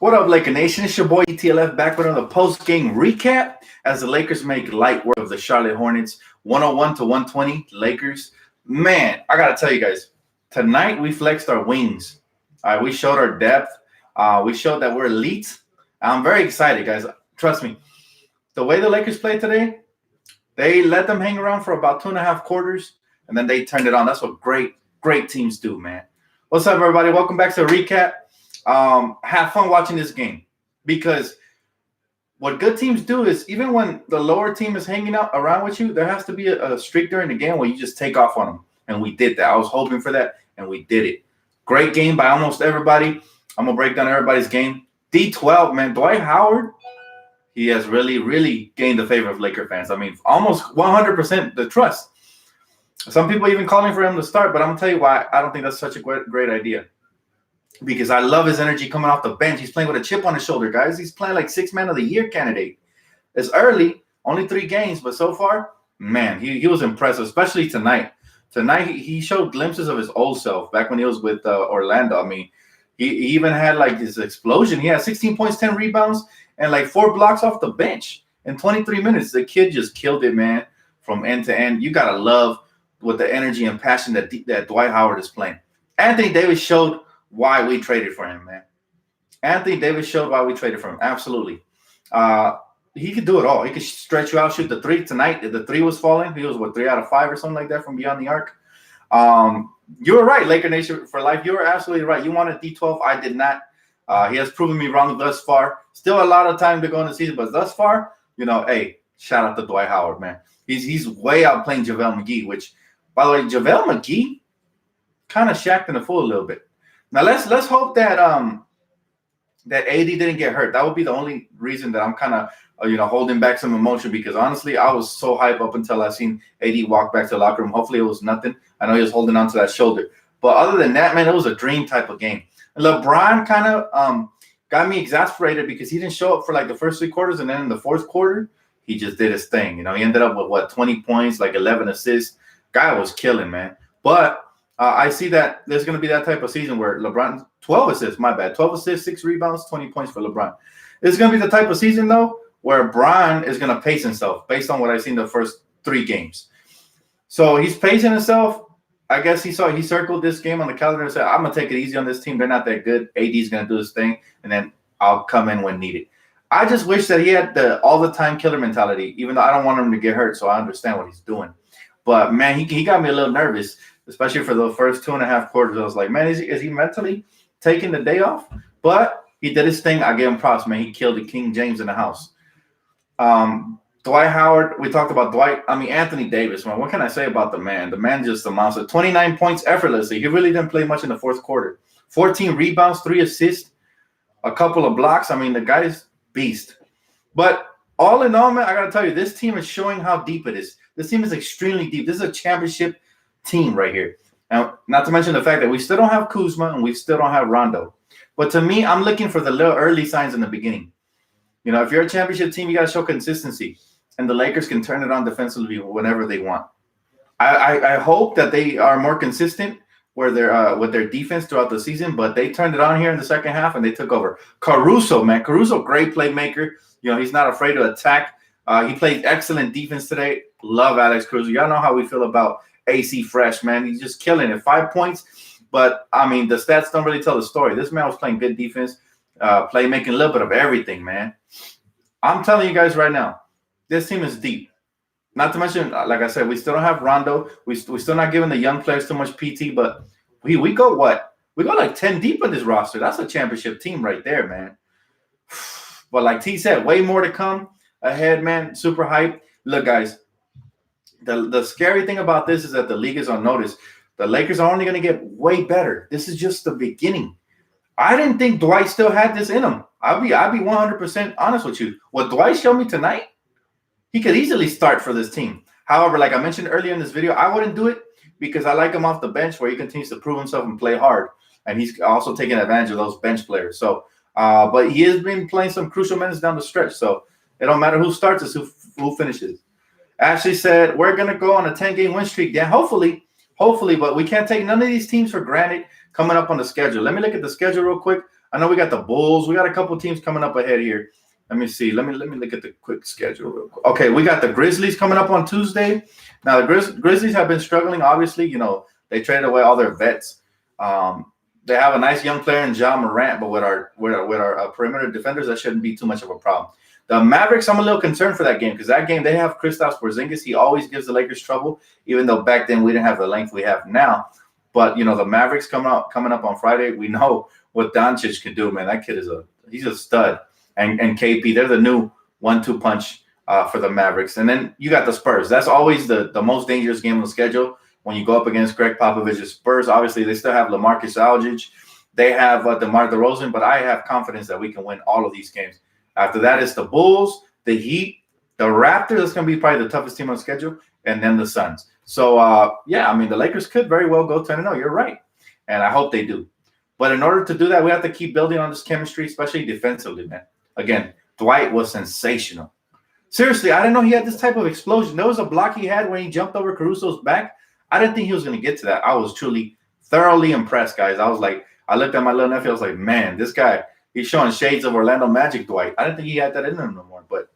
What up, Laker Nation? It's your boy Dtlf back with another post-game recap as the Lakers make light work of the Charlotte Hornets, 101-120 Lakers. Man, I gotta tell you guys, tonight we flexed our wings. We showed our depth. We showed that we're elite. I'm very excited, guys. Trust me. The way the Lakers played today, they let them hang around for about 2.5 quarters, and then they turned it on. That's what great teams do, man. What's up, everybody? Welcome back to the recap. Have fun watching this game, because what good teams do is even when the lower team is hanging out around with you, there has to be a streak during the game where you just take off on them, and we did that. I was hoping for that, and we did it. Great game by almost everybody. I'm gonna break down everybody's game. D12, man, Dwight Howard, he has really gained the favor of Laker fans. I mean, almost 100% the trust. Some people even calling for him to start, but I'm gonna tell you why I don't think that's such a great idea. Because I love his energy coming off the bench. He's playing with a chip on his shoulder, guys. He's playing like 6th Man of the Year candidate. It's early, only 3 games, but so far, man, he was impressive, especially tonight. Tonight, he showed glimpses of his old self back when he was with Orlando. I mean, he even had like this explosion. He had 16 points, 10 rebounds, and like 4 blocks off the bench in 23 minutes. The kid just killed it, man, from end to end. You got to love with the energy and passion that Dwight Howard is playing. Anthony Davis showed why we traded for him, man. Anthony Davis showed why we traded for him. Absolutely. He could do it all. He could stretch you out, shoot the 3 tonight. If the 3 was falling, he was, 3 out of 5 or something like that from beyond the arc. You were right, Laker Nation for life. You were absolutely right. You wanted D12. I did not. He has proven me wrong thus far. Still a lot of time to go in the season, but thus far, hey, shout out to Dwight Howard, man. He's way outplaying JaVale McGee, which, by the way, JaVale McGee kind of shacked in the fool a little bit. Now let's hope that that AD didn't get hurt. That would be the only reason that I'm kind of holding back some emotion, because honestly I was so hyped up until I seen AD walk back to the locker room. Hopefully it was nothing. I know he was holding on to that shoulder, but other than that, man, it was a dream type of game. And LeBron kind of got me exasperated because he didn't show up for like the first 3 quarters, and then in the 4th quarter he just did his thing. He ended up with 20 points, like 11 assists. Guy was killing, man. But I see that there's going to be that type of season where LeBron, 12 assists, 12 assists, 6 rebounds, 20 points for LeBron. It's going to be the type of season, though, where Bron is going to pace himself based on what I've seen the first 3 games. So he's pacing himself. I guess he circled this game on the calendar and said, I'm going to take it easy on this team. They're not that good. AD's going to do his thing, and then I'll come in when needed. I just wish that he had the all-the-time killer mentality, even though I don't want him to get hurt, so I understand what he's doing. But, man, he got me a little nervous, especially for the first 2.5 quarters. I was like, man, is he mentally taking the day off? But he did his thing. I gave him props, man. He killed the King James in the house. Dwight Howard, we talked about Dwight. I mean, Anthony Davis, man. What can I say about the man? The man just a monster. 29 points effortlessly. He really didn't play much in the 4th quarter. 14 rebounds, 3 assists, a couple of blocks. I mean, the guy's beast. But all in all, man, I got to tell you, this team is showing how deep it is. This team is extremely deep. This is a championship team right here. Now, not to mention the fact that we still don't have Kuzma and we still don't have Rondo. But to me, I'm looking for the little early signs in the beginning. If you're a championship team, you got to show consistency. And the Lakers can turn it on defensively whenever they want. I hope that they are more consistent with their defense throughout the season, but they turned it on here in the second half and they took over. Caruso, man. Caruso, great playmaker. He's not afraid to attack. He played excellent defense today. Love Alex Caruso. Y'all know how we feel about AC Fresh, man. He's just killing it. 5 points. But, I mean, the stats don't really tell the story. This man was playing good defense, making a little bit of everything, man. I'm telling you guys right now, this team is deep. Not to mention, like I said, we still don't have Rondo. We're still not giving the young players too much PT, but we go what? We go like 10 deep in this roster. That's a championship team right there, man. But like T said, way more to come ahead, man. Super hype. Look, guys, the scary thing about this is that the league is on notice. The Lakers are only going to get way better. This is just the beginning. I didn't think Dwight still had this in him. I'll be 100% honest with you. What Dwight showed me tonight, he could easily start for this team. However, like I mentioned earlier in this video, I wouldn't do it because I like him off the bench where he continues to prove himself and play hard. And he's also taking advantage of those bench players. So, but he has been playing some crucial minutes down the stretch. So it don't matter who starts, it's who finishes. Ashley said, we're going to go on a 10-game win streak. Yeah, hopefully, but we can't take none of these teams for granted. coming up on the schedule. Let me look at the schedule real quick. I know we got the Bulls. We got a couple teams coming up ahead here. Let me see. Let me look at the quick schedule real quick. Okay, we got the Grizzlies coming up on Tuesday. Now, the Grizzlies have been struggling. Obviously, you know, they traded away all their vets. They have a nice young player in Ja Morant, but with our perimeter defenders, that shouldn't be too much of a problem. The Mavericks, I'm a little concerned for that game because that game, they have Kristaps Porzingis. He always gives the Lakers trouble, even though back then we didn't have the length we have now. But, you know, the Mavericks coming up on Friday, we know what Doncic can do, man. That kid he's a stud. And KP, they're the new 1-2 punch for the Mavericks. And then you got the Spurs. That's always the most dangerous game on the schedule when you go up against Greg Popovich's Spurs. Obviously, they still have LaMarcus Aldridge. They have DeMar DeRozan, but I have confidence that we can win all of these games. After that, it's the Bulls, the Heat, the Raptors. That's going to be probably the toughest team on the schedule, and then the Suns. So, yeah, I mean, the Lakers could very well go 10-0. You're right, and I hope they do. But in order to do that, we have to keep building on this chemistry, especially defensively, man. Again, Dwight was sensational. Seriously, I didn't know he had this type of explosion. There was a block he had when he jumped over Caruso's back. I didn't think he was going to get to that. I was truly, thoroughly impressed, guys. I looked at my little nephew. I was like, man, this guy, he's showing shades of Orlando Magic Dwight. I didn't think he had that in him no more. But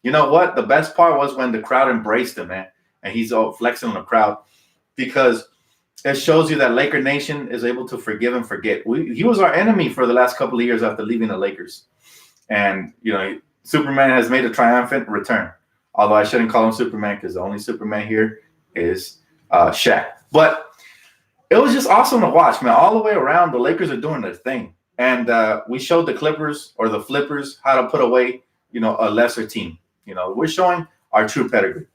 you know what? The best part was when the crowd embraced him, man. And he's all flexing on the crowd because it shows you that Laker Nation is able to forgive and forget. He was our enemy for the last couple of years after leaving the Lakers. And, you know, Superman has made a triumphant return. Although I shouldn't call him Superman because the only Superman here is Shaq. But it was just awesome to watch, man. All the way around, the Lakers are doing their thing. And we showed the Clippers or the Flippers how to put away, you know, a lesser team. You know, we're showing our true pedigree.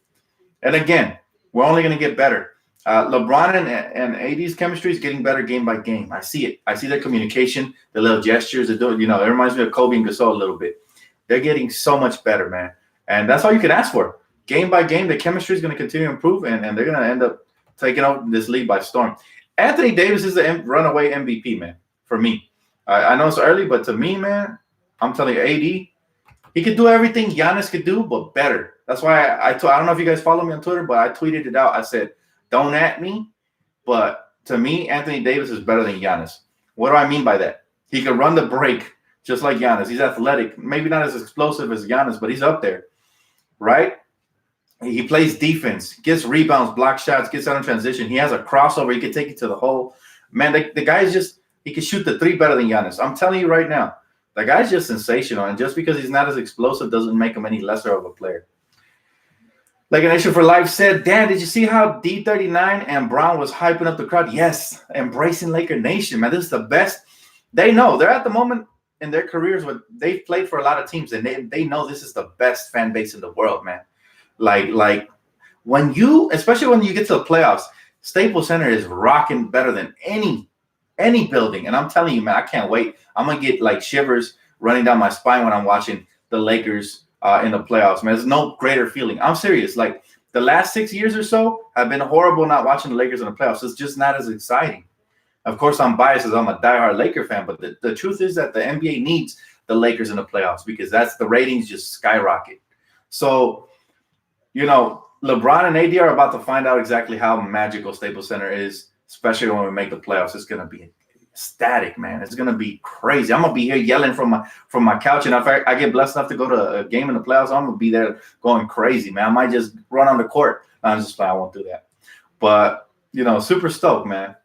And again, we're only going to get better. LeBron and AD's chemistry is getting better game by game. I see it. I see their communication, the little gestures they're doing. You know, it reminds me of Kobe and Gasol a little bit. They're getting so much better, man. And that's all you can ask for. Game by game, the chemistry is going to continue to improve, and they're going to end up taking out this league by storm. Anthony Davis is the runaway MVP, man, for me. I know it's early, but to me, man, I'm telling you, AD, he could do everything Giannis could do, but better. That's why I don't know if you guys follow me on Twitter, but I tweeted it out. I said, don't at me, but to me, Anthony Davis is better than Giannis. What do I mean by that? He can run the break just like Giannis. He's athletic, maybe not as explosive as Giannis, but he's up there, right? He plays defense, gets rebounds, blocks shots, gets out in transition. He has a crossover. He can take it to the hole. Man, the guy's just – he can shoot the three better than Giannis. I'm telling you right now, the guy's just sensational, and just because he's not as explosive doesn't make him any lesser of a player. Like an Issue for Life said, Dan, did you see how D39 and Brown was hyping up the crowd? Yes, embracing Laker Nation, man. This is the best. They know. They're at the moment in their careers where they've played for a lot of teams, and they know this is the best fan base in the world, man. Like when you, especially when you get to the playoffs, Staples Center is rocking better than any building. And I'm telling you, man, I can't wait. I'm going to get like shivers running down my spine when I'm watching the Lakers in the playoffs, man. There's no greater feeling. I'm serious. Like the last 6 years or so have been horrible not watching the Lakers in the playoffs. It's just not as exciting. Of course, I'm biased as I'm a diehard Laker fan, but the truth is that the NBA needs the Lakers in the playoffs because that's the ratings just skyrocket. So, you know, LeBron and AD are about to find out exactly how magical Staples Center is, especially when we make the playoffs. It's going to be static, man. It's going to be crazy. I'm going to be here yelling from my couch, and if I get blessed enough to go to a game in the playoffs, I'm going to be there going crazy, man. I might just run on the court. I'm just fine. I won't do that. But, you know, super stoked, man.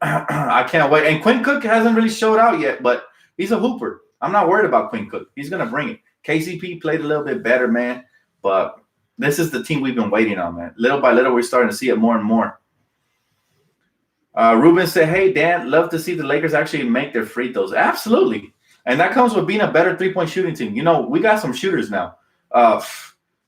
I can't wait. And Quinn Cook hasn't really showed out yet, but he's a hooper. I'm not worried about Quinn Cook. He's going to bring it. KCP played a little bit better, man, but this is the team we've been waiting on, man. Little by little, we're starting to see it more and more. Ruben said, hey, Dan, love to see the Lakers actually make their free throws. Absolutely. And that comes with being a better three-point shooting team. You know, we got some shooters now.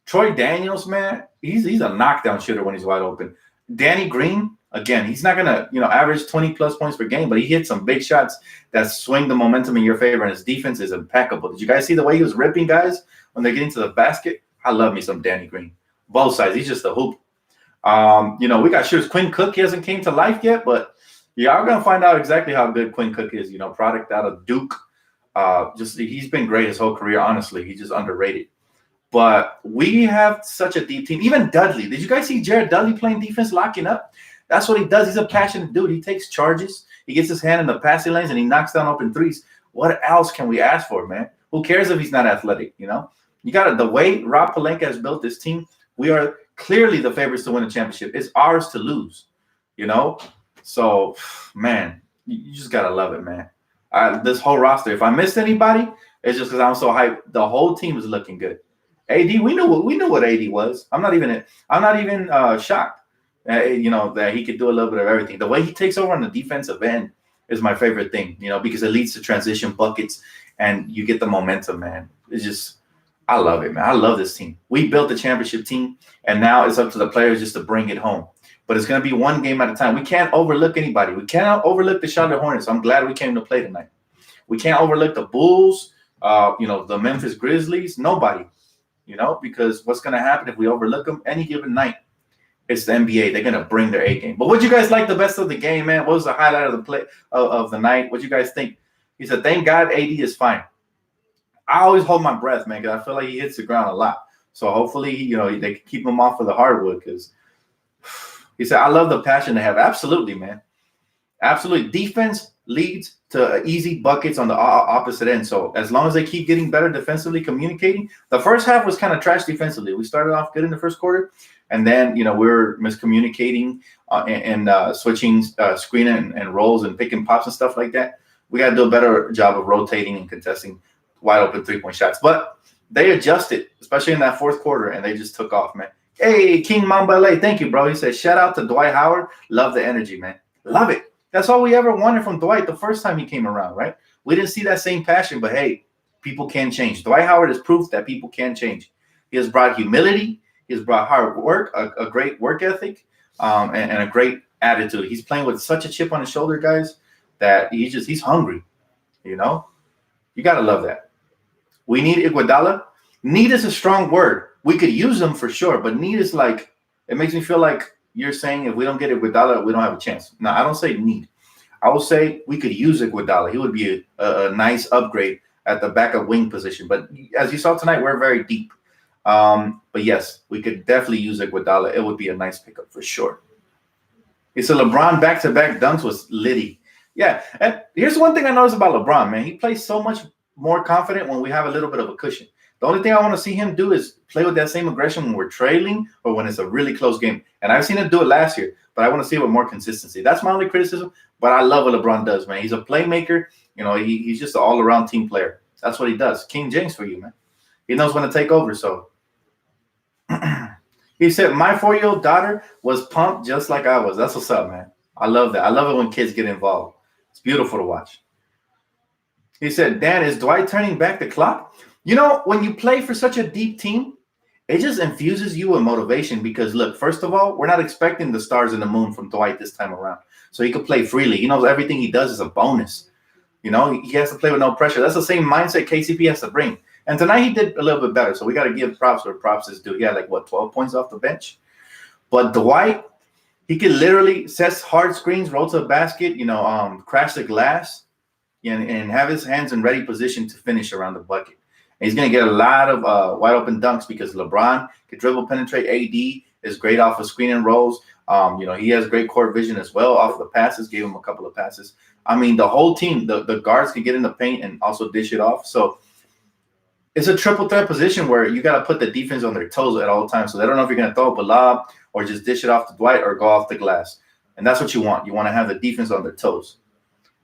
Troy Daniels, man, he's a knockdown shooter when he's wide open. Danny Green, again, he's not going to, average 20-plus points per game, but he hits some big shots that swing the momentum in your favor, and his defense is impeccable. Did you guys see the way he was ripping guys when they're getting to the basket? I love me some Danny Green. Both sides. He's just a hoop. We got shooters. Quinn Cook, he hasn't came to life yet, but y'all going to find out exactly how good Quinn Cook is. Product out of Duke. He's been great his whole career, honestly. He's just underrated. But we have such a deep team. Even Dudley. Did you guys see Jared Dudley playing defense, locking up? That's what he does. He's a passionate dude. He takes charges. He gets his hand in the passing lanes and he knocks down open threes. What else can we ask for, man? Who cares if he's not athletic, you know? You got to, the way Rob Pelinka has built this team, we are clearly the favorites to win a championship. It's ours to lose, you know? So, man, you just got to love it, man. This whole roster, if I missed anybody, it's just because I'm so hyped. The whole team is looking good. AD, we knew what AD was. I'm not even shocked, you know, that he could do a little bit of everything. The way he takes over on the defensive end is my favorite thing, you know, because it leads to transition buckets and you get the momentum, man. It's just, I love it, man. I love this team. We built the championship team, and now it's up to the players just to bring it home. But it's going to be one game at a time. We can't overlook anybody. We cannot overlook the Charlotte Hornets. I'm glad we came to play tonight. We can't overlook the Bulls, you know, the Memphis Grizzlies, nobody, you know, because what's going to happen if we overlook them any given night? It's the NBA. They're going to bring their A game. But what you guys like the best of the game, man? What was the highlight of the play of the night? What you guys think? He said, thank God AD is fine. I always hold my breath, man, because I feel like he hits the ground a lot. So hopefully, you know, they keep him off of the hardwood because he said, I love the passion they have. Absolutely, man. Absolutely. Defense leads to easy buckets on the opposite end. So as long as they keep getting better defensively, communicating, the first half was kind of trash defensively. We started off good in the first quarter, and then, you know, we were miscommunicating and switching screen and rolls and picking pops and stuff like that. We got to do a better job of rotating and contesting wide open three-point shots. But they adjusted, especially in that fourth quarter, and they just took off, man. Hey, King Mamba LA, thank you, bro. He said, shout out to Dwight Howard. Love the energy, man. Love it. That's all we ever wanted from Dwight the first time he came around, right? We didn't see that same passion, but hey, people can change. Dwight Howard is proof that people can change. He has brought humility. He has brought hard work, a great work ethic, and a great attitude. He's playing with such a chip on his shoulder, guys, that he's hungry, you know? You got to love that. We need Iguodala. Need is a strong word. We could use them for sure, but need is like, it makes me feel like you're saying if we don't get Iguodala, we don't have a chance. No, I don't say need. I will say we could use Iguodala. He would be a nice upgrade at the backup wing position. But as you saw tonight, we're very deep. But yes, we could definitely use Iguodala. It would be a nice pickup for sure. It's a LeBron back-to-back dunks was litty. Yeah, and here's one thing I noticed about LeBron, man. He plays so much more confident when we have a little bit of a cushion. The only thing I want to see him do is play with that same aggression when we're trailing or when it's a really close game. And I've seen him do it last year, but I want to see it with more consistency. That's my only criticism, but I love what LeBron does, man. He's a playmaker. You know, he's just an all-around team player. That's what he does. King James for you, man. He knows when to take over, so. He said, my 4-year-old daughter was pumped just like I was. That's what's up, man. I love that. I love it when kids get involved. It's beautiful to watch. He said, Dan, is Dwight turning back the clock? You know, when you play for such a deep team, it just infuses you with motivation because, look, first of all, we're not expecting the stars and the moon from Dwight this time around. So he could play freely. He knows everything he does is a bonus. You know, he has to play with no pressure. That's the same mindset KCP has to bring. And tonight he did a little bit better. So we got to give props where props is due. He had 12 points off the bench. But Dwight, he can literally set hard screens, roll to the basket, crash the glass, and have his hands in ready position to finish around the bucket. And he's going to get a lot of wide open dunks because LeBron can dribble, penetrate. AD is great off of screen and rolls. He has great court vision as well off of the passes. Gave him a couple of passes. I mean, the whole team, the guards can get in the paint and also dish it off. So it's a triple threat position where you got to put the defense on their toes at all times. So they don't know if you're going to throw up a lob or just dish it off to Dwight or go off the glass. And that's what you want. You want to have the defense on their toes.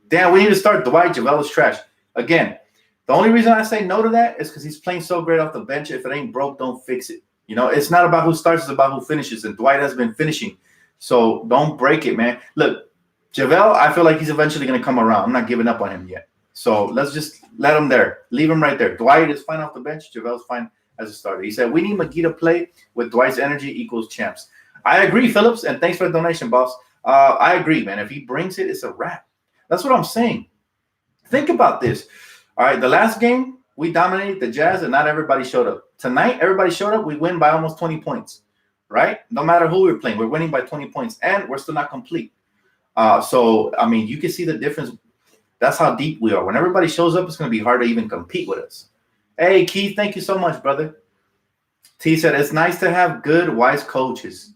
Damn, we need to start Dwight. JaVale is trash. Again, the only reason I say no to that is because he's playing so great off the bench. If it ain't broke, don't fix it. It's not about who starts, it's about who finishes. And Dwight has been finishing. So don't break it, man. Look, JaVale, I feel like he's eventually going to come around. I'm not giving up on him yet. So let's just let him there. Leave him right there. Dwight is fine off the bench. JaVale's fine as a starter. He said, we need McGee to play with Dwight's energy equals champs. I agree, Phillips, and thanks for the donation, boss. I agree, man. If he brings it, it's a wrap. That's what I'm saying. Think about this. All right, the last game, we dominated the Jazz, and not everybody showed up. Tonight, everybody showed up. We win by almost 20 points, right? No matter who we're playing, we're winning by 20 points, and we're still not complete. So, I mean, you can see the difference. That's how deep we are. When everybody shows up, it's going to be hard to even compete with us. Hey, Keith, thank you so much, brother. T said, it's nice to have good, wise coaches.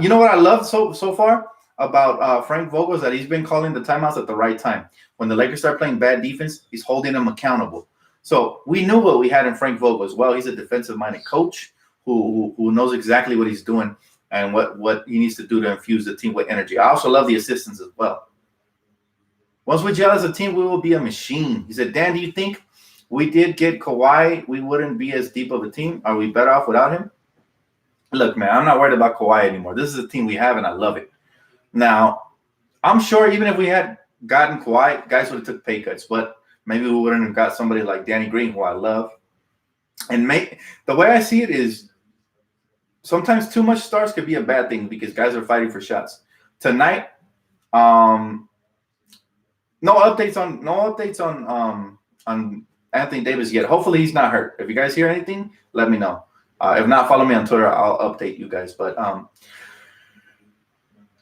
You know what I love so far? about Frank Vogel is that he's been calling the timeouts at the right time. When the Lakers start playing bad defense, he's holding them accountable. So we knew what we had in Frank Vogel as well. He's a defensive-minded coach who knows exactly what he's doing and what he needs to do to infuse the team with energy. I also love the assistants as well. Once we gel as a team, we will be a machine. He said, Dan, do you think we did get Kawhi, we wouldn't be as deep of a team? Are we better off without him? Look, man, I'm not worried about Kawhi anymore. This is a team we have, and I love it. Now, I'm sure even if we had gotten Kawhi, guys would have took pay cuts, but maybe we wouldn't have got somebody like Danny Green, who I love. And the way I see it is sometimes too much stars could be a bad thing because guys are fighting for shots. Tonight, no updates on Anthony Davis yet. Hopefully he's not hurt. If you guys hear anything, let me know. If not, follow me on Twitter. I'll update you guys. But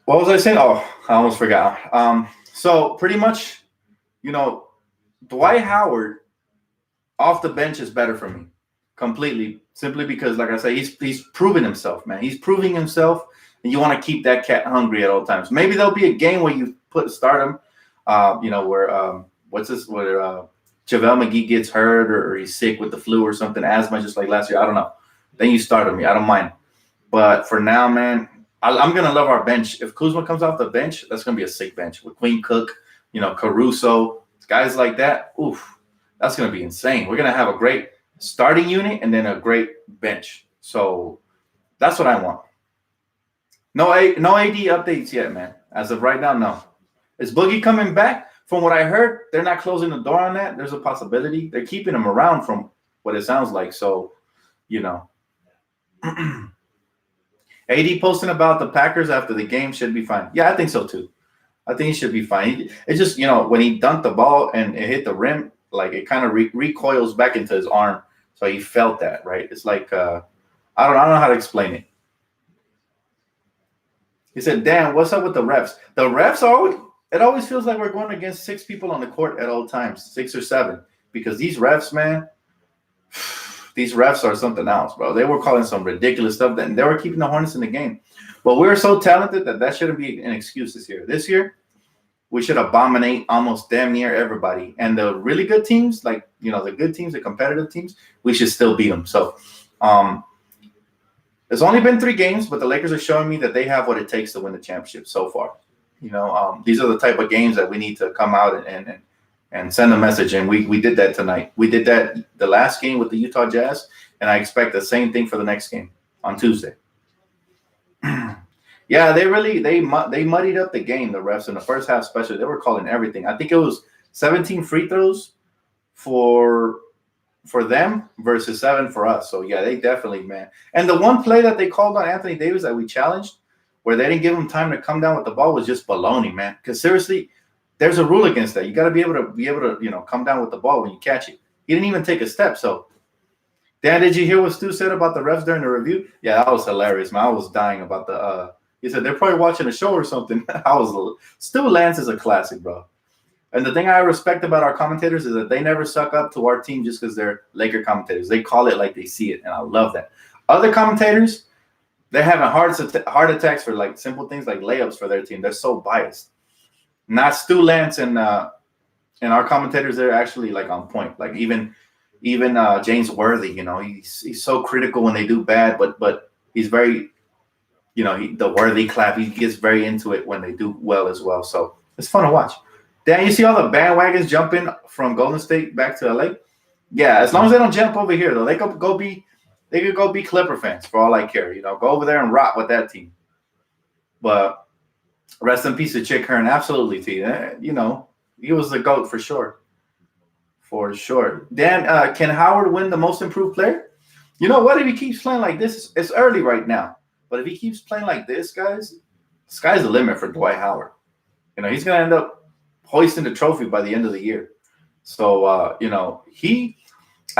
what was I saying? Oh, I almost forgot. So pretty much, Dwight Howard off the bench is better for me completely, simply because, like I say, he's proven himself, man. He's proving himself, and you want to keep that cat hungry at all times. Maybe there'll be a game where you start him, where JaVale McGee gets hurt or he's sick with the flu or something, asthma, just like last year. I don't know. Then you start him. I don't mind. But for now, man, I'm going to love our bench. If Kuzma comes off the bench, that's going to be a sick bench with Queen Cook, Caruso, guys like that. Oof, that's going to be insane. We're going to have a great starting unit and then a great bench. So that's what I want. No AD updates yet, man. As of right now, no. Is Boogie coming back? From what I heard, they're not closing the door on that. There's a possibility. They're keeping him around from what it sounds like. So, AD posting about the Packers after the game should be fine. Yeah, I think so too. I think he should be fine. It's just, when he dunked the ball and it hit the rim, like it kind of recoils back into his arm. So he felt that, right? It's like, I don't know how to explain it. He said, Dan, what's up with the refs? The refs it always feels like we're going against 6 people on the court at all times, 6 or 7, because these refs, man, these refs are something else, bro. They were calling some ridiculous stuff, and they were keeping the Hornets in the game. But we're so talented that shouldn't be an excuse this year. This year, we should abominate almost damn near everybody. And the really good teams, like, the good teams, the competitive teams, we should still beat them. So it's only been 3 games, but the Lakers are showing me that they have what it takes to win the championship so far. These are the type of games that we need to come out and send a message. And we did that tonight. We did that the last game with the Utah Jazz, and I expect the same thing for the next game on Tuesday. Yeah, they muddied up the game, the refs, in the first half especially. They were calling everything. I think it was 17 free throws for them versus 7 for us. So, yeah, they definitely, man. And the one play that they called on Anthony Davis that we challenged, where they didn't give him time to come down with the ball, was just baloney, man. Because seriously, there's a rule against that. You got to be able to come down with the ball when you catch it. He didn't even take a step. So, Dan, did you hear what Stu said about the refs during the review? Yeah, that was hilarious, man. I was dying about the he said they're probably watching a show or something. Stu Lance is a classic, bro. And the thing I respect about our commentators is that they never suck up to our team just because they're Laker commentators. They call it like they see it, and I love that. Other commentators, they're having heart attacks for like simple things like layups for their team. They're so biased. Not Stu Lance and our commentators, they're actually like on point. Like even James Worthy, he's so critical when they do bad, but he's very, the Worthy clap. He gets very into it when they do well as well. So it's fun to watch. Dan, you see all the bandwagons jumping from Golden State back to LA? Yeah, as long as they don't jump over here, though, they could go be Clipper fans for all I care. Go over there and rock with that team. But rest in peace to Chick Hearn, absolutely, T. He was the GOAT for sure. For sure. Dan, can Howard win the most improved player? You know what? If he keeps playing like this, it's early right now. But if he keeps playing like this, guys, sky's the limit for Dwight Howard. He's going to end up hoisting the trophy by the end of the year. So, I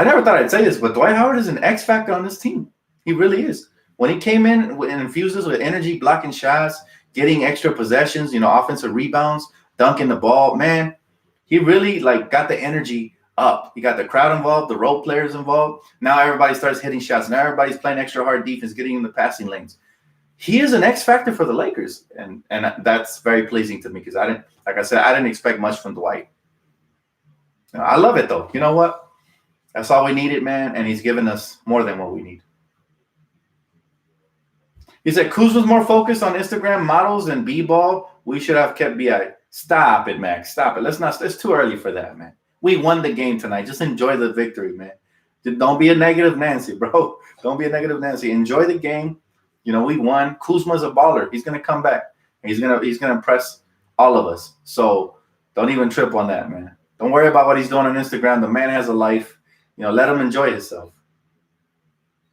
never thought I'd say this, but Dwight Howard is an X factor on this team. He really is. When he came in and infuses with energy, blocking shots, getting extra possessions, offensive rebounds, dunking the ball, man, he really got the energy up. He got the crowd involved, the role players involved. Now everybody starts hitting shots. Now everybody's playing extra hard defense, getting in the passing lanes. he is an X factor for the Lakers, and that's very pleasing to me because I didn't expect much from Dwight. I love it though. You know what? That's all we needed, man, and he's given us more than what we need. He said Kuz was more focused on Instagram models and b-ball. We should have kept BI. Stop it, Max. Stop it. It's too early for that, man. We won the game tonight. Just enjoy the victory, man. Don't be a negative Nancy, bro. Don't be a negative Nancy. Enjoy the game. You know, we won. Kuzma's a baller. He's gonna come back. He's gonna impress all of us. So don't even trip on that, man. Don't worry about what he's doing on Instagram. The man has a life. You know, let him enjoy himself.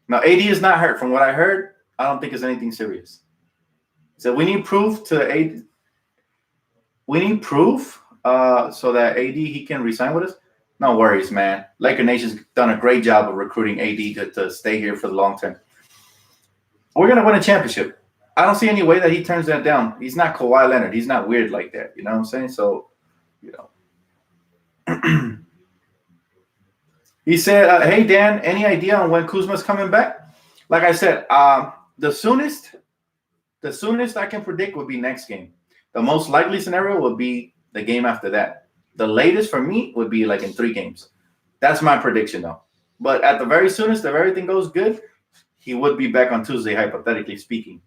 Now, AD is not hurt. From what I heard, I don't think it's anything serious. So we need proof to AD. We need proof so that AD he can resign with us. No worries, man. Laker Nation's done a great job of recruiting AD to stay here for the long term. We're gonna win a championship. I don't see any way that he turns that down. He's not Kawhi Leonard. He's not weird like that. You know what I'm saying? So, you know. He said, "Hey Dan, any idea on when Kuzma's coming back?" Like I said, the soonest I can predict would be next game. The most likely scenario would be the game after that. The latest for me would be like in 3 games. That's my prediction, though. But at the very soonest, if everything goes good, he would be back on Tuesday, hypothetically speaking.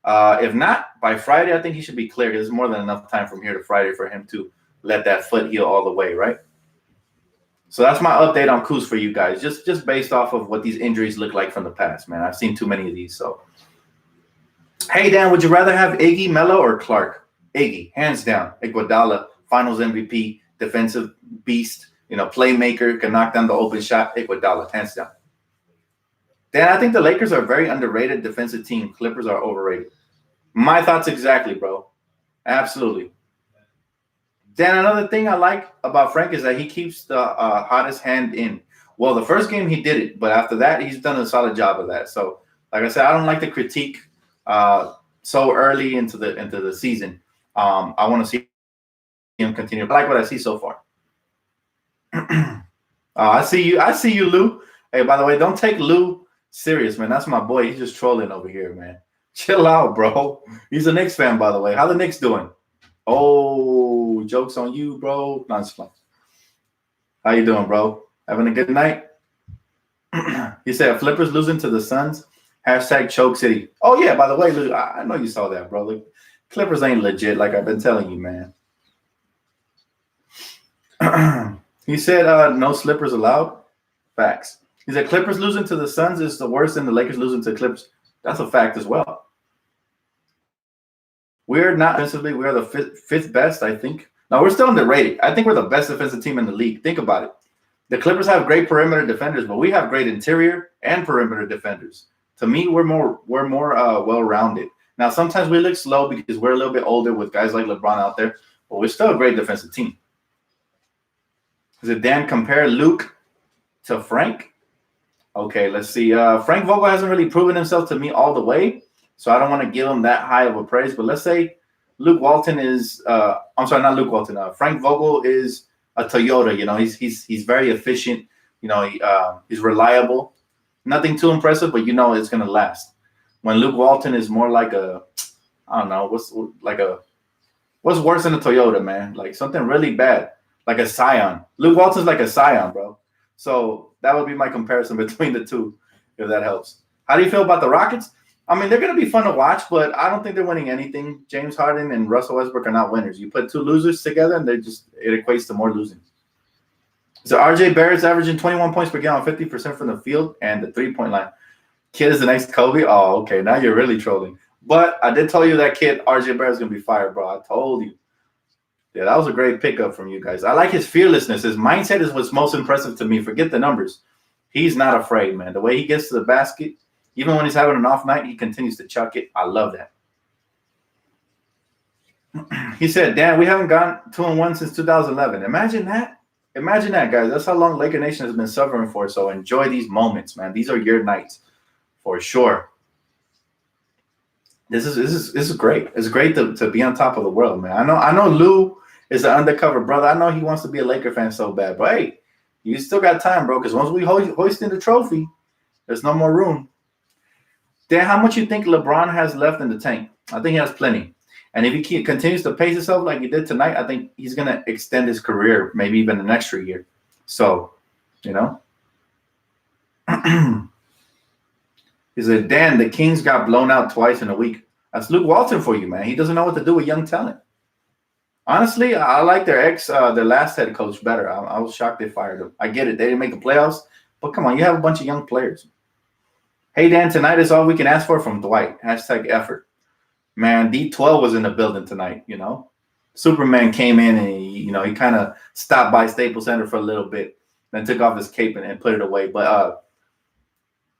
If not, by Friday, I think he should be clear. There's more than enough time from here to Friday for him to let that foot heal all the way, right? So that's my update on Kuz for you guys, just based off of what these injuries look like from the past, man. I've seen too many of these. So, hey, Dan, would you rather have Iggy, Melo, or Clark? Iggy, hands down. Iguodala, Finals MVP, defensive beast, you know, playmaker, can knock down the open shot. Iguodala, hands down. Dan, I think the Lakers are a very underrated defensive team. Clippers are overrated. My thoughts exactly, bro. Absolutely. Dan, another thing I like about Frank is that he keeps the hottest hand in. Well, the first game he did it, but after that, he's done a solid job of that. So, like I said, I don't like to critique so early into the season. I want to see him continue. I like what I see so far. I see you, Lou. Hey, by the way, don't take Lou serious, man. That's my boy. He's just trolling over here, man. Chill out, bro. He's a Knicks fan, by the way. How the Knicks doing? Oh, joke's on you, bro. No, it's fine. How you doing, bro? Having a good night? He said, Flippers losing to the Suns. # choke city. Oh, yeah, by the way, Lou, I know you saw that, bro. Like, Clippers ain't legit, like I've been telling you, man. He said, no slippers allowed. Facts. He said, Clippers losing to the Suns is the worst than the Lakers losing to Clippers. That's a fact as well. We're not defensively. We are the fifth best, I think. No, we're still underrated. I think we're the best defensive team in the league. Think about it. The Clippers have great perimeter defenders, but we have great interior and perimeter defenders. To me, we're more well-rounded. Now, sometimes we look slow because we're a little bit older with guys like LeBron out there, but we're still a great defensive team. Is it Dan compare Luke to Frank? Okay, let's see. Frank Vogel hasn't really proven himself to me all the way, so I don't want to give him that high of a praise. But let's say Luke Walton is I'm sorry, not Luke Walton. Frank Vogel is a Toyota. You know, he's very efficient. You know, he's reliable. Nothing too impressive, but you know it's gonna last. When Luke Walton is more like I don't know, what's worse than a Toyota, man? Like something really bad, like a Scion. Luke Walton's like a Scion, bro. So that would be my comparison between the two, if that helps. How do you feel about the Rockets? I mean, they're going to be fun to watch, but I don't think they're winning anything. James Harden and Russell Westbrook are not winners. You put two losers together, and it equates to more losing. So RJ Barrett's averaging 21 points per game on 50% from the field and the three-point line. Kid is the next Kobe? Oh, okay. Now you're really trolling. But I did tell you that kid, RJ Barrett's going to be fired, bro. I told you. Yeah, that was a great pickup from you guys. I like his fearlessness. His mindset is what's most impressive to me. Forget the numbers. He's not afraid, man. The way he gets to the basket, even when he's having an off night, he continues to chuck it. I love that. He said, Dan, we haven't gone 2-1 since 2011. Imagine that. Imagine that, guys. That's how long Laker Nation has been suffering for. So enjoy these moments, man. These are your nights for sure. This is great. It's great to be on top of the world, man. I know Lou is an undercover brother. I know he wants to be a Laker fan so bad. But, hey, you still got time, bro, because once we hoist in the trophy, there's no more room. Dan, how much you think LeBron has left in the tank? I think he has plenty. And if he continues to pace himself like he did tonight, I think he's going to extend his career, maybe even an extra year. So, you know. He said, Dan, the Kings got blown out twice in a week. That's Luke Walton for you, man. He doesn't know what to do with young talent. Honestly, I like their last head coach better. I was shocked they fired him. I get it. They didn't make the playoffs. But come on, you have a bunch of young players. Hey, Dan, tonight is all we can ask for from Dwight. Hashtag effort. Man, Dtlf was in the building tonight, you know. Superman came in and, he kind of stopped by Staples Center for a little bit, then took off his cape and put it away. But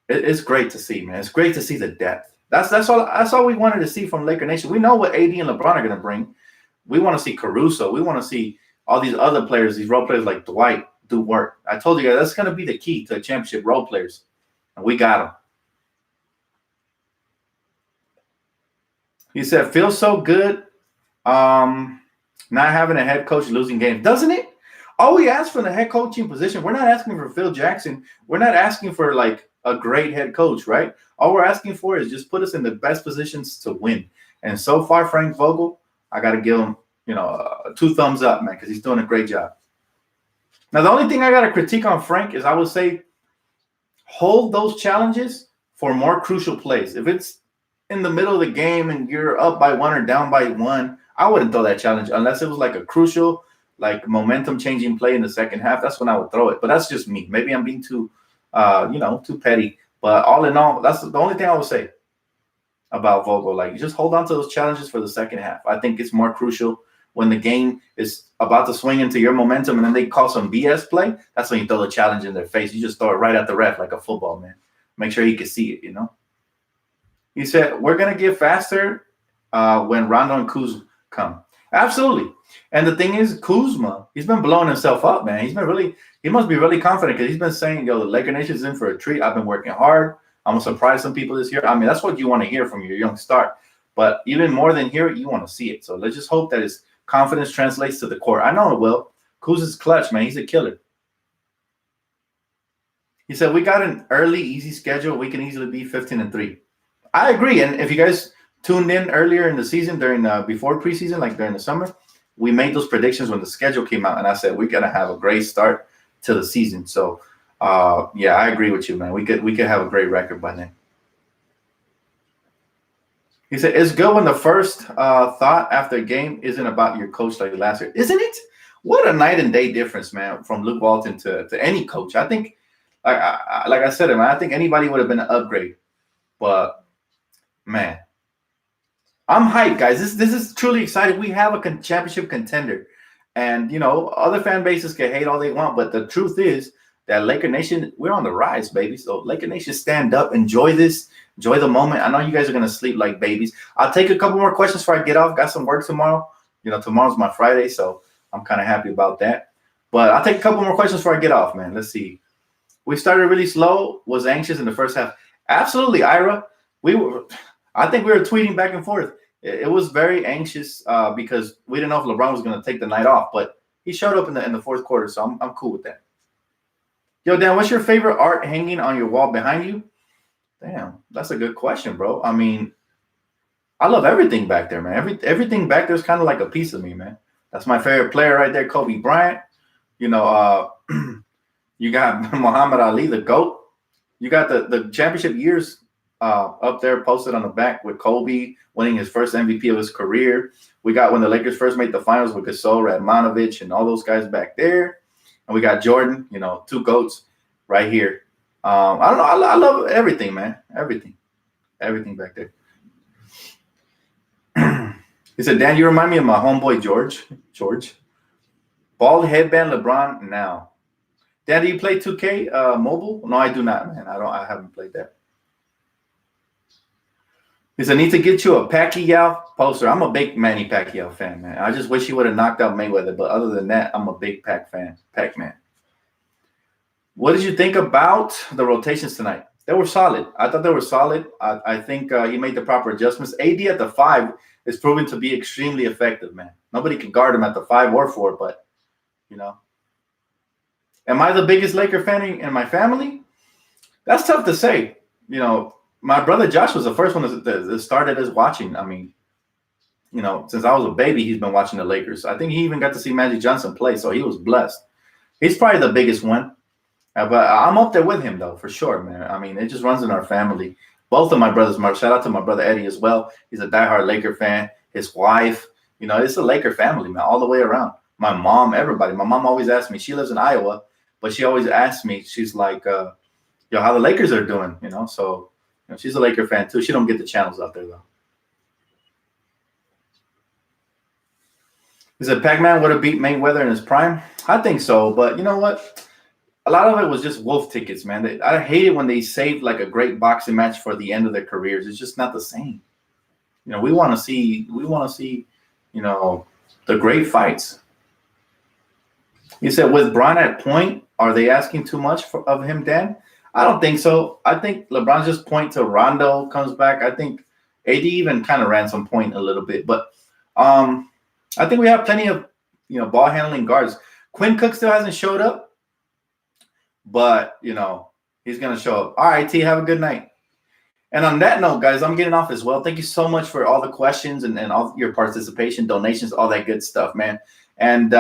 it's great to see, man. It's great to see the depth. That's all we wanted to see from Laker Nation. We know what AD and LeBron are going to bring. We want to see Caruso. We want to see all these other players, these role players like Dwight, do work. I told you guys that's going to be the key to championship role players, and we got them. He said, feels so good not having a head coach losing games, doesn't it? All we ask for the head coaching position, we're not asking for Phil Jackson. We're not asking for like a great head coach, right? All we're asking for is just put us in the best positions to win. And so far, Frank Vogel, I got to give him, 2 thumbs up, man, because he's doing a great job. Now, the only thing I got to critique on Frank is I would say hold those challenges for more crucial plays. If it's in the middle of the game and you're up by 1 or down by 1, I wouldn't throw that challenge unless it was like a crucial, like momentum-changing play in the second half. That's when I would throw it. But that's just me. Maybe I'm being too petty. But all in all, that's the only thing I would say about Vogel. Like, just hold on to those challenges for the second half. I think it's more crucial when the game is about to swing into your momentum and then they call some BS play. That's when you throw the challenge in their face. You just throw it right at the ref like a football, man. Make sure he can see it, He said, we're going to get faster when Rondo and Kuzma come. Absolutely. And the thing is, Kuzma, he's been blowing himself up, man. He must be really confident because he's been saying, the Laker Nation's in for a treat. I've been working hard. I'm going to surprise some people this year. I mean, that's what you want to hear from your young star. But even more than hear it, you want to see it. So let's just hope that his confidence translates to the court. I know it will. Kuzma's clutch, man. He's a killer. He said, we got an early, easy schedule. We can easily be 15-3. I agree. And if you guys tuned in earlier in the season before preseason, like during the summer, we made those predictions when the schedule came out. And I said, we're going to have a great start to the season. So, yeah, I agree with you, man. We could have a great record by then. He said, it's good when the first thought after a game isn't about your coach like last year. Isn't it? What a night and day difference, man, from Luke Walton to any coach. I think, like I said, man, I think anybody would have been an upgrade. But, man, I'm hyped, guys. This is truly exciting. We have a championship contender. And, other fan bases can hate all they want. But the truth is that Laker Nation, we're on the rise, baby. So Laker Nation, stand up. Enjoy this. Enjoy the moment. I know you guys are going to sleep like babies. I'll take a couple more questions before I get off. Got some work tomorrow. Tomorrow's my Friday, so I'm kind of happy about that. But I'll take a couple more questions before I get off, man. Let's see. We started really slow. Was anxious in the first half. Absolutely, Ira. I think we were tweeting back and forth. It was very anxious because we didn't know if LeBron was going to take the night off, but he showed up in the fourth quarter, so I'm cool with that. Yo, Dan, what's your favorite art hanging on your wall behind you? Damn, that's a good question, bro. I mean, I love everything back there, man. Everything back there is kind of like a piece of me, man. That's my favorite player right there, Kobe Bryant. You got Muhammad Ali, the GOAT. You got the championship years up there posted on the back with Kobe winning his first MVP of his career. We got when the Lakers first made the finals with Gasol, Radmanovich, and all those guys back there. And we got Jordan, 2 GOATs right here. I don't know. I love everything, man. Everything back there. He said, Dan, you remind me of my homeboy, George. Bald headband LeBron now. Dan, do you play 2K mobile? No, I do not, man. I haven't played that. He said, I need to get you a Pacquiao poster. I'm a big Manny Pacquiao fan, man. I just wish he would have knocked out Mayweather. But other than that, I'm a big Pac-Man. What did you think about the rotations tonight? They were solid. I thought they were solid. I think he made the proper adjustments. AD at the 5 is proven to be extremely effective, man. Nobody can guard him at the 5 or 4, but, Am I the biggest Laker fan in my family? That's tough to say. my brother Josh was the first one that started us watching. I mean, since I was a baby, he's been watching the Lakers. I think he even got to see Magic Johnson play, so he was blessed. He's probably the biggest one. But I'm up there with him, though, for sure, man. I mean, it just runs in our family. Both of my brothers, shout out to my brother Eddie as well. He's a diehard Laker fan. His wife, it's a Laker family, man, all the way around. My mom, everybody. My mom always asks me. She lives in Iowa, but she always asks me. She's like, how the Lakers are doing, So she's a Laker fan, too. She don't get the channels out there, though. Is it Pac-Man would have beat Mayweather in his prime? I think so, but you know what? A lot of it was just wolf tickets, man. I hate it when they save like a great boxing match for the end of their careers. It's just not the same. We want to see, the great fights. You said with Bron at point, are they asking too much of him, Dan? I don't think so. I think LeBron's just point till Rondo comes back. I think AD even kind of ran some point a little bit, but I think we have plenty of ball handling guards. Quinn Cook still hasn't showed up, but he's gonna show up. All right, T, have a good night. And on that note, guys, I'm getting off as well. Thank you so much for all the questions and all your participation, donations, all that good stuff, man. And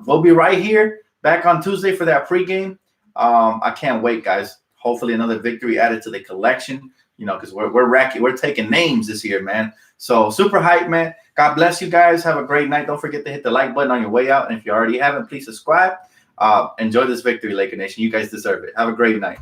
we'll be right here back on Tuesday for that pregame. I can't wait, guys. Hopefully another victory added to the collection, because we're taking names this year, man. So super hype, man. God bless you guys. Have a great night. Don't forget to hit the like button on your way out. And if you already haven't, please subscribe. Enjoy this victory, Laker Nation. You guys deserve it. Have a great night.